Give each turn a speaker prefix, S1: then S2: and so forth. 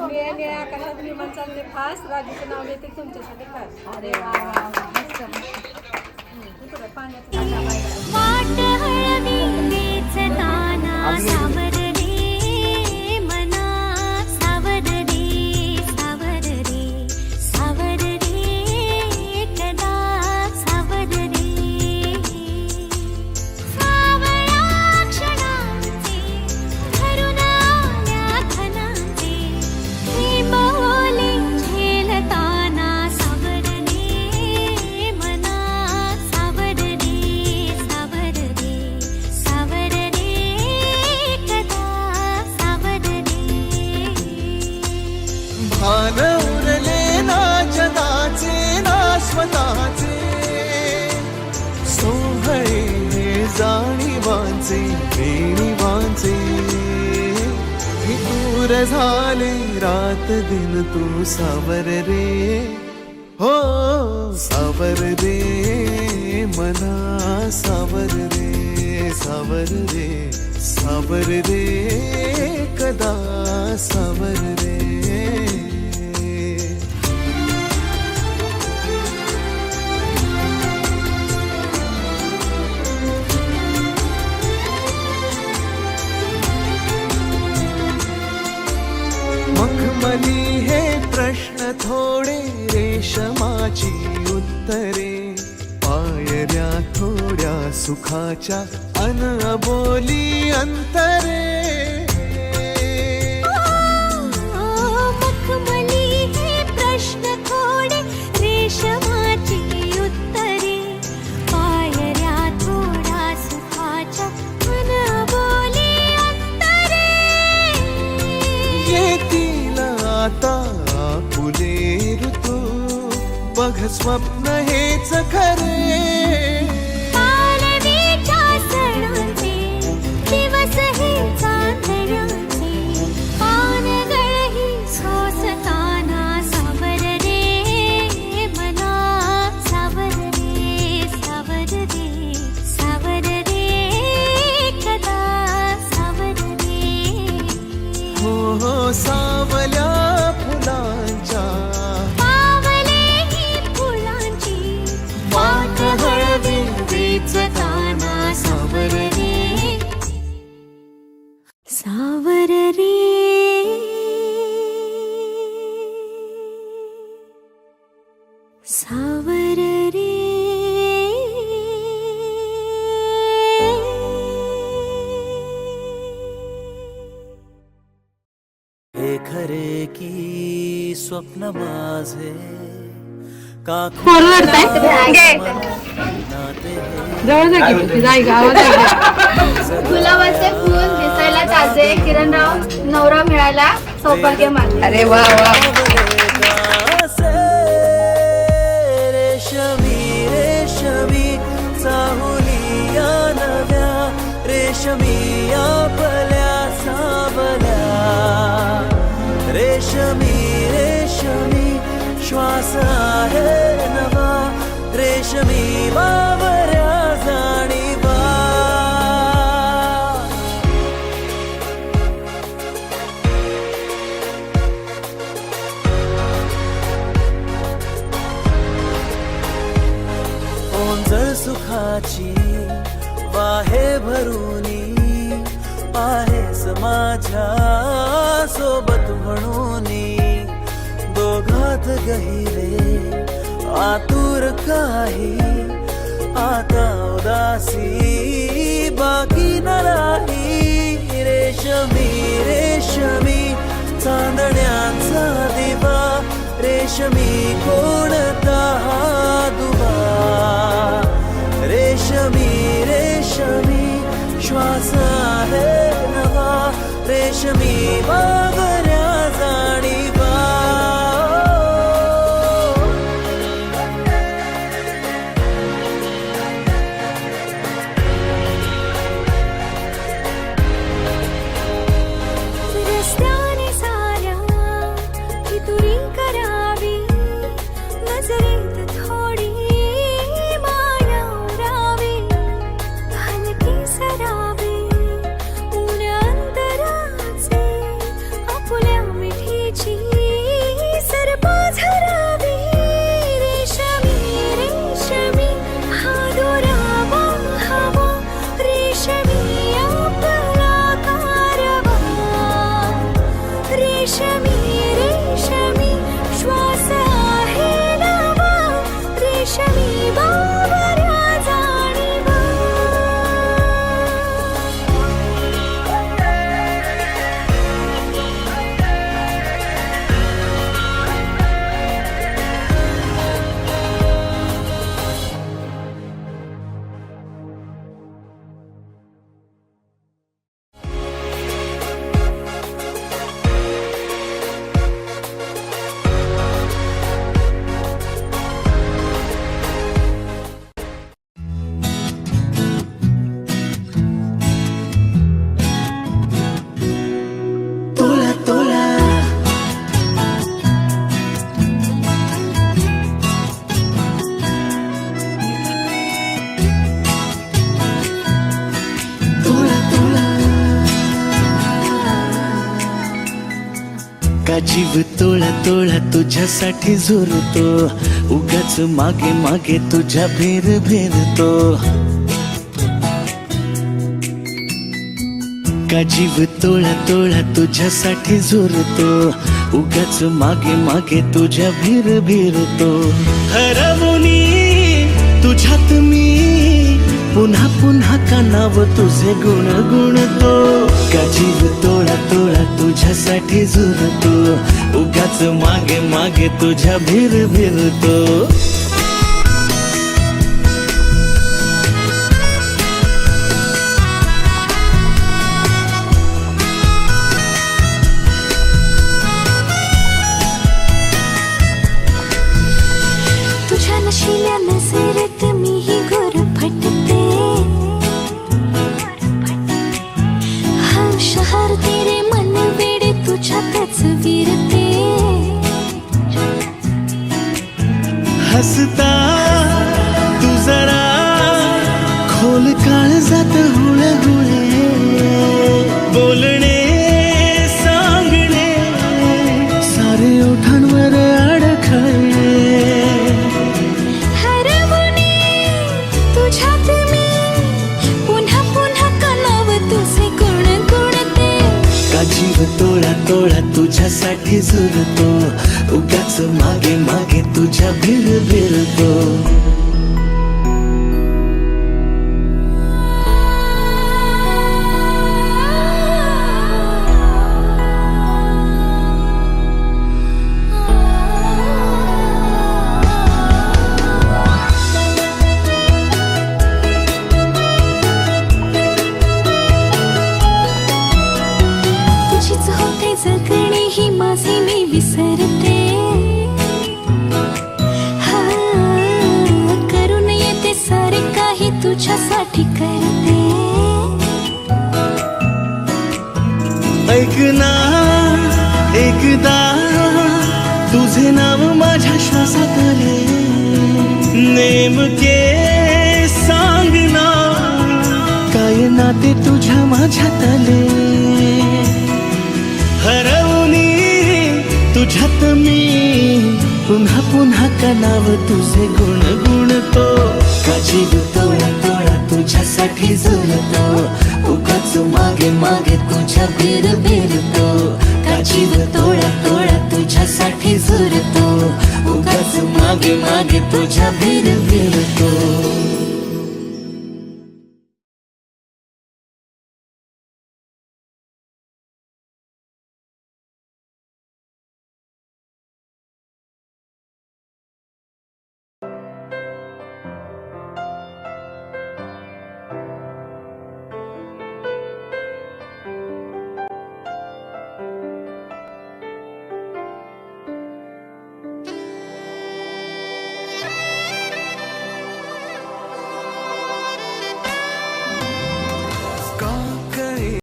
S1: निळ्या आकाशात विमान चालले फास्ट, राजूचं नाव घेते तुमच्यासाठी खास. अरे वा वा मस्त पाण्याचं
S2: वाट हळवी वेचताना सावर रे मना, सावर रे सावर रे सावर रे कदा सावर रे. सावळा क्षणांचे धरून आल्या खणांचे हे बोले झेलताना सावर रे मना, सावर रे सावर रे सावर रे कदा सावर रे.
S3: भान उरले ना जगाचे ना स्वतःचे, सोहळे जाणीवांचे बेणीवांचे, दूर झाले रात दिन तू सावर रे. हो सावर रे मना, सावर रे सावर रे सावर रे कदा सावर रे. मखमली हे प्रश्न थोडे, रेशमाची उत्तरे, पायऱ्या थोड्या सुखाच्या अन अबोली अंतरे.
S2: मखमली हे प्रश्न थोडे, रेशमाची उत्तरे, पायऱ्या थोड्या सुखाच्या मन बोली अंतरे.
S3: येतील आता फुले ऋतू, बघ स्वप्न हेच खरे.
S2: पालवीच्या सणांचे दिवस हे चांदण्याचे, पानगळही सोसताना सावर रे मना, सावर रे सावर रे सावर रे कदा सावर रे.
S3: हो हो सावल्या फुलांच्या
S2: पावलेही फुलांची
S3: वाट हळवी वेचताना सावर
S2: रे सावर रे सावर रे.
S4: हे खरे की स्वप्न माझे का
S5: गुलाबाचे फूल दिसायला ताजे, किरणराव नवरा मिळाला सौभाग्य मानले.
S1: अरे वा वा.
S4: रेशमी रेशमी चाहुलिया नव्या, रेशमी आपल्या सावल्या, रेशमी रेशमी श्वास आहे नवा, रेशमी बावऱ्या जाणीवा. ओंजळ सुखाची वाहे भरूनी, आहेस माझ्या सोबत म्हणूनी, दोघात गहिले आतुर काही, आता उदासी बाकी न राही. रेशमी रेशमी चांदण्यांचा दिवा, रेशमी कोणता दुवा, रेशमी रेशमी श्वास आहे नवा, रेशमी बावऱ्या जाणीवा.
S2: रस्त्याने साऱ्या कितुरी करावी, नजरेत थोडी माया उरावी, हलकी सरावी ऊन अंतरात
S3: का जीव तोळा तोळा तुझ्यासाठी झुरतो, उगाच मागे मागे तुझ्या भेर भेरतो. का जीव तोळा तोळा तुझ्यासाठी झुरतो, उगाच मागे मागे तुझ्या भेर भेरतो. हरवुनी तुझ्यात मी पुन्हा पुन्हा का नाव तुझे गुण गुणतो. का जीव तोळा तोळा तुझ्यासाठी झुरतो, उगाच मागे मागे तुझ्या भेर भेरतो.
S2: तुझ्या नशिल्या नजरेत मीही गुरफटते. हर शहर तेरे मन वेडे तुझ्यातच विरते.
S3: हसता तू जरा खोल काळजात हुळहुळे, बोलणे सांगणे सारे ओठांवर अडखळे.
S2: हरवुनी तुझ्यात मी पुन्हा पुन्हा का नाव तुझे गुण गुणते.
S3: का जीव तोळा तोळा तुझ्यासाठी झुरतो, उगाच मागे मागे तुझ्या भेर भेरतो.
S2: तुझीच होते जगणे ही माझे मी विसरते. हा, करून येते सारे काही तुझ्यासाठी करते.
S3: ऐक ना एकदा तुझे नाव माझ्या श्वासात आले, नेमके सांग ना काय नाते तुझ्या माझ्यात आले. हरवुनी तुझ्यात मी पुन्हा पुन्हा का नाव तुझे गुण गुणतो. का जीव तोळा तोळा तुझ्यासाठी झुरतो, उगाच मागे मागे तुझ्या भेर भेरतो. का जीव तोळा तोळा तुझ्यासाठी झुरतो, उगाच मागे मागे तुझ्या भेर भेरतो.